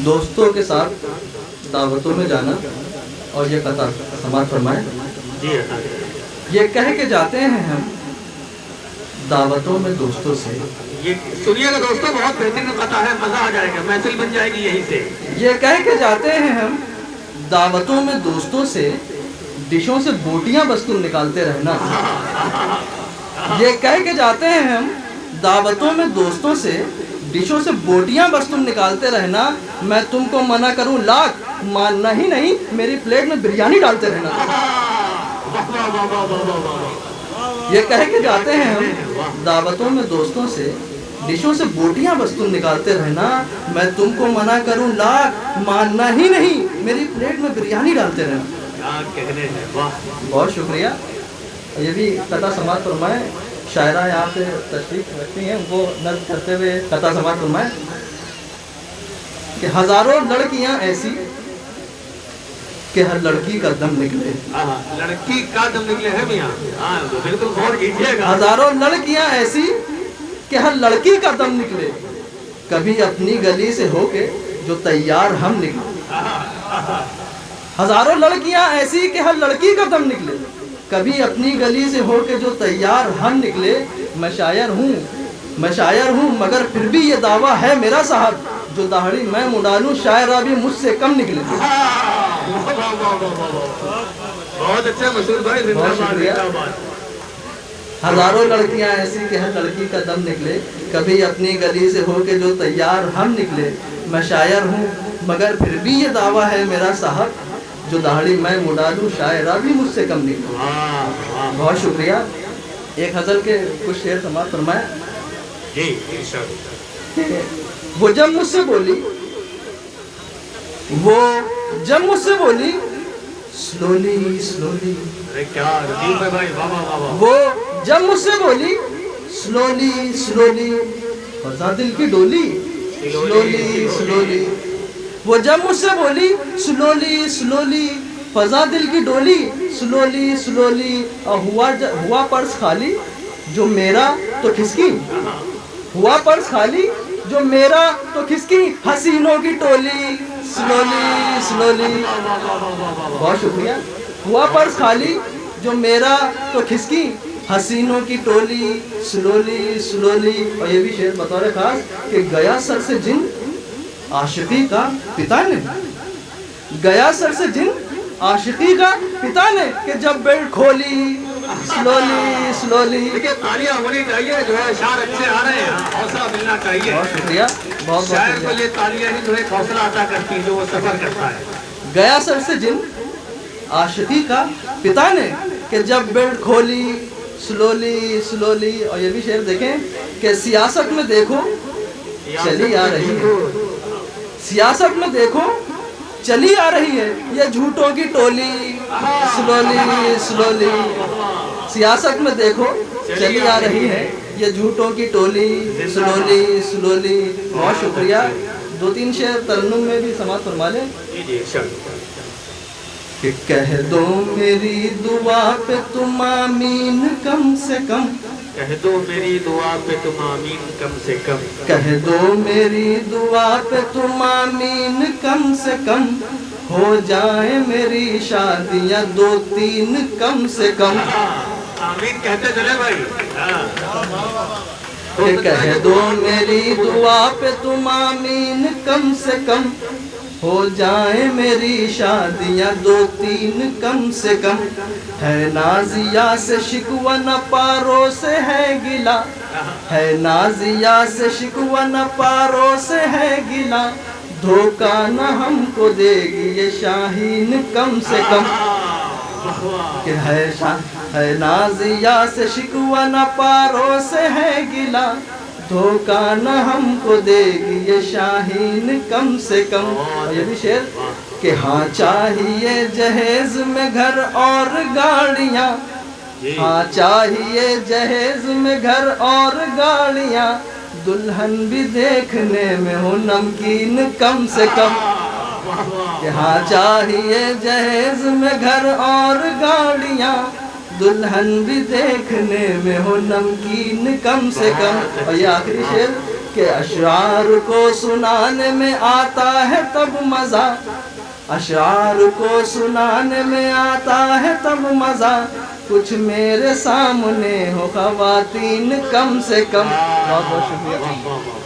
دوستوں کے ساتھ دعوتوں میں جانا اور یہ قطع سماعت فرمائیں۔ یہ کہہ کے جاتے ہیں ہم دعوتوں میں دوستوں سے، یہ سنیے گا دوستوں، بہت بہترین قطع ہے، مزہ آ جائے گا، محفل بن جائے گی یہیں سے۔ یہ کہہ کے جاتے ہیں ہم دعوتوں میں دوستوں سے، ڈشوں سے بوٹیاں بس تم نکالتے رہنا۔ یہ کہہ کے جاتے ہیں ہم دعوتوں میں دوستوں سے، ڈشوں سے بوٹیاں بس تم نکالتے رہنا، میں تم کو منع کروں لاکھ ماننا ہی نہیں، میری پلیٹ میں بریانی ڈالتے رہنا۔ یہ کہہ کے جاتے ہیں ہم دعوتوں میں دوستوں سے، ڈشوں سے بوٹیاں بس تم نکالتے رہنا، میں تم کو منع کروں لاکھ ماننا ہی نہیں، میری پلیٹ میں بریانی ڈالتے رہنا۔ بہت شکریہ۔ یہ بھی قطع سماعت فرمائیں۔ شاعرہ یہاں پہ تشریف رکھتی ہیں، ان کو نظم کرتے ہوئے قطع سماعت فرمائیں کہ ہزاروں لڑکیاں ایسی کہ ہر لڑکی کا دم نکلے۔ لڑکی کا دم نکلے ہے میاں، بالکل غور کیجیے گا۔ ہزاروں لڑکیاں ایسی کہ ہر لڑکی کا دم نکلے، کبھی اپنی گلی سے ہو کے جو تیار ہم نکلے۔ ہزاروں لڑکیاں ایسی کہ ہر لڑکی کا دم نکلے، کبھی اپنی گلی سے ہو کے جو تیار ہم نکلے۔ میں شاعر ہوں مگر پھر بھی یہ دعویٰ ہے میرا صاحب، جو داڑھی میں مڈالوں شاعرہ بھی مجھ سے کم نکلے۔ بہت اچھا مسعود بھائی، بہت شکریہ۔ ہزاروں لڑکیاں ایسی کہ ہر لڑکی کا دم نکلے، کبھی اپنی گلی سے ہو کے جو تیار ہم نکلے۔ میں شاعر ہوں مگر پھر بھی یہ دعویٰ ہے میرا صاحب، جو داڑھی میں مڈالوں شاعرہ بھی مجھ سے کم نکلے۔ بہت شکریہ۔ ایک غزل کے کچھ شعر سماعت فرمائیں۔ وہ جب مجھ سے بولی سلولی سلولی، وہ جب مجھ سے بولی سلولی سلولی، فضا دل کی ڈولی سلولی سلولی، وہ جب مجھ سے بولی سلولی سلولی، فضا دل کی ڈولی سلولی سلولی، اور ہوا پرس خالی جو میرا تو کھسکی، ہوا پرس خالی جو میرا تو کھسکی، حسینوں کی ٹولی سلولی سلولی۔ بہت شکریہ۔ ہوا پرس خالی جو میرا تو کھسکی، حسینوں کی ٹولی سلولی سلولی۔ اور یہ بھی شعر بطور خاص کہ گیا سر سے جن عاشقی کا پتا نے، گیا سر سے جن عاشقی کا پتا نے، کہ جب بیلٹ کھولی سلولی سلولی۔ دیکھیں تالیاں ہونی چاہیے، جو ہے اشعار اچھے آ رہے ہیں، حوصلہ ملنا چاہیے۔ بہت شکریہ، بہت شاعر بہت کو شکریہ۔ یہ تالیاں ہی جو ہے حوصلہ عطا کرتی ہیں، جو وہ سفر کرتا ہے۔ گیا سر سے جن عاشقی کا پتا نے، کہ جب بیلٹ کھولی سلولی سلولی۔ اور یہ بھی شعر دیکھیں کہ سیاست میں دیکھو چلی آ رہی ہے، سیاست میں دیکھو چلی آ رہی ہے یہ جھوٹوں کی ٹولی سلولی سلولی، سیاست میں دیکھو چلی آ رہی ہے یہ جھوٹوں کی ٹولی سلولی سلولی۔ بہت شکریہ۔ دو تین شعر ترنم میں بھی سماعت فرما لیں کہ کہہ دو میری دعا پہ تم آمین کم سے کم، کہہ دو میری دعا پہ تم آمین کم سے کم، کہہ دو میری دعا پہ تم آمین کم سے کم، ہو جائیں میری شادیاں دو تین کم سے کم۔ آمین کہتے چلے بھائی۔ کہ کہہ دو میری دعا پہ تم آمین کم سے کم، ہو جائیں میری شادیاں دو تین کم سے کم۔ ہے نازیہ سے شکوہ نہ پاروں سے ہے گلا، ہے نازیہ سے شکوہ نہ پاروں سے ہے گلا، دھوکہ نہ ہم کو دے گی یہ شاہین کم سے کم۔ کہ ہے نازیہ سے شکوہ نہ پاروں سے ہے گلا، دھوکہ نہ ہم کو دے گی یہ شاہین کم سے کم۔ اور یہ بھی شعر کہ ہاں چاہیے جہیز میں گھر اور گاڑیاں، ہاں چاہیے جہیز میں گھر اور گاڑیاں، دلہن بھی دیکھنے میں ہو نمکین کم سے کم۔ کہ ہاں چاہیے جہیز میں گھر اور گاڑیاں، دلہن بھی دیکھنے میں ہو نمکین کم سے کم. اور یہ آخری شعر کہ اشعار کو سنانے میں آتا ہے تب مزہ، اشعار کو سنانے میں آتا ہے تب مزہ، کچھ میرے سامنے ہو خواتین کم سے کم. بہت بہت شکریہ.